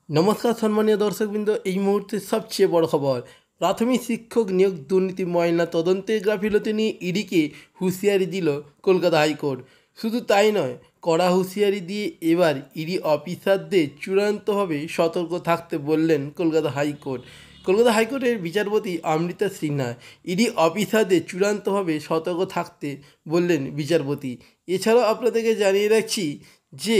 নমস্কার সম্মানীয় দর্শকবৃন্দ, এই মুহূর্তের সবচেয়ে বড় খবর। প্রাথমিক শিক্ষক নিয়োগ দুর্নীতি ময়না তদন্তের গাফিলতি নিয়ে ইডিকে হুঁশিয়ারি দিল কলকাতা হাইকোর্ট। শুধু তাই নয়, কড়া হুঁশিয়ারি দিয়ে এবার ইডি অফিসারদের চূড়ান্তভাবে সতর্ক থাকতে বললেন কলকাতা হাইকোর্ট। কলকাতা হাইকোর্টের বিচারপতি অমৃতা সিনহা ইডি অফিসারদের চূড়ান্তভাবে সতর্ক থাকতে বললেন বিচারপতি। এছাড়াও আপনাদেরকে জানিয়ে রাখছি যে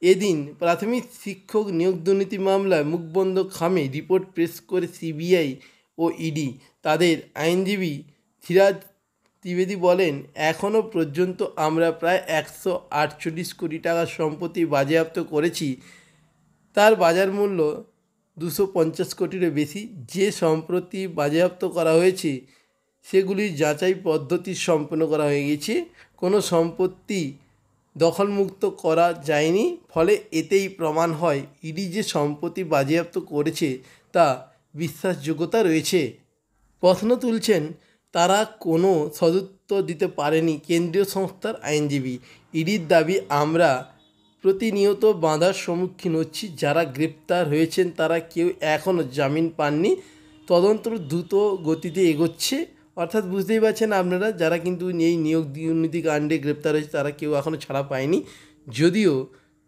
এদিন প্রাথমিক শিক্ষক নিয়োগ দুর্নীতি মামলায় মুখবন্ধ খামে রিপোর্ট পেশ করে সিবিআই ও ইডি। তাদের আইনজীবী ধীরাজ ত্রিবেদী বলেন, এখনও পর্যন্ত আমরা প্রায় 148 কোটি টাকার সম্পত্তি বাজেয়াপ্ত করেছি। তার বাজার মূল্য 250 কোটিরও বেশি। যে সম্পত্তি বাজেয়াপ্ত করা হয়েছে সেগুলির যাচাই পদ্ধতি সম্পন্ন করা হয়ে গেছে। কোনো সম্পত্তি দখলমুক্ত করা যায়নি। ফলে এতেই প্রমাণ হয় ইডি যে সম্পত্তি বাজেয়াপ্ত করেছে তা বিশ্বাসযোগ্যতা রয়েছে। প্রশ্ন তুলছেন, তারা কোনো সদুত্তর দিতে পারেনি কেন্দ্রীয় সংস্থার আইনজীবী। ইডির দাবি, আমরা প্রতিনিয়ত বাধার সম্মুখীন হচ্ছি। যারা গ্রেপ্তার হয়েছেন তারা কেউ এখনও জামিন পাননি। তদন্ত দ্রুত গতিতে এগোচ্ছে। অর্থাৎ বুঝতেই পারছেন আপনারা, যারা কিন্তু এই নিয়োগ দুর্নীতি কাণ্ডে গ্রেপ্তার হয়েছে তারা কেউ এখনও ছাড়া পায়নি। যদিও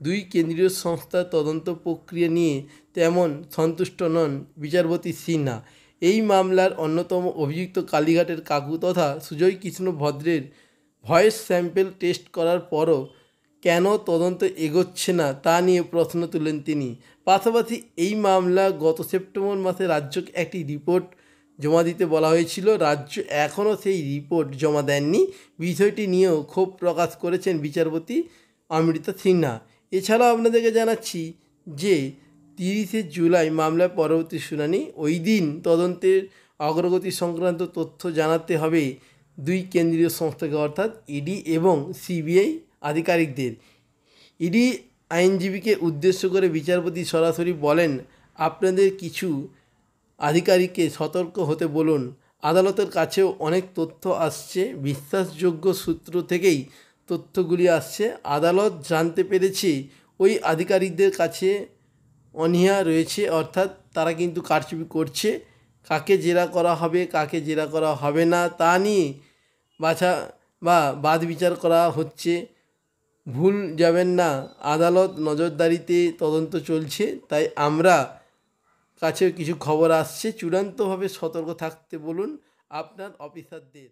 দুই কেন্দ্রীয় সংস্থার তদন্ত প্রক্রিয়া নিয়ে তেমন সন্তুষ্ট নন বিচারপতি সিনহা। এই মামলার অন্যতম অভিযুক্ত কালীঘাটের কাকু তথা সুজয় কৃষ্ণ ভদ্রের ভয়েস স্যাম্পেল টেস্ট করার পরও কেন তদন্ত এগোচ্ছে না তা নিয়ে প্রশ্ন তুলেন তিনি। পাশাপাশি এই মামলা গত সেপ্টেম্বর মাসে রাজ্যকে একটি রিপোর্ট জমা দিতে বলা হয়েছিল। রাজ্য এখনও সেই রিপোর্ট জমা দেননি। বিষয়টি নিয়েও ক্ষোভ প্রকাশ করেছেন বিচারপতি অমৃতা সিনহা। এছাড়াও আপনাদেরকে জানাচ্ছি যে 30শে জুলাই মামলার পরবর্তী শুনানি। ওই দিন তদন্তের অগ্রগতি সংক্রান্ত তথ্য জানাতে হবে দুই কেন্দ্রীয় সংস্থাকে, অর্থাৎ ইডি এবং সিবিআই আধিকারিকদের। ইডি আইনজীবীকে উদ্দেশ্য করে বিচারপতি সরাসরি বলেন, আপনাদের কিছু আধিকারিককে সতর্ক হতে বলুন। আদালতের কাছেও অনেক তথ্য আসছে, বিশ্বাসযোগ্য সূত্র থেকেই তথ্যগুলি আসছে। আদালত জানতে পেরেছে ওই আধিকারিকদের কাছে অনীহা রয়েছে, অর্থাৎ তারা কিন্তু কারচুপি করছে। কাকে জেরা করা হবে, কাকে জেরা করা হবে না তা নিয়ে বাদ বিচার করা হচ্ছে। ভুল যাবেন না, আদালত নজরদারিতে তদন্ত চলছে। তাই আমরা কাছেও কিছু খবর আসছে, চূড়ান্তভাবে সতর্ক থাকতে বলুন আপনার অফিসারদের।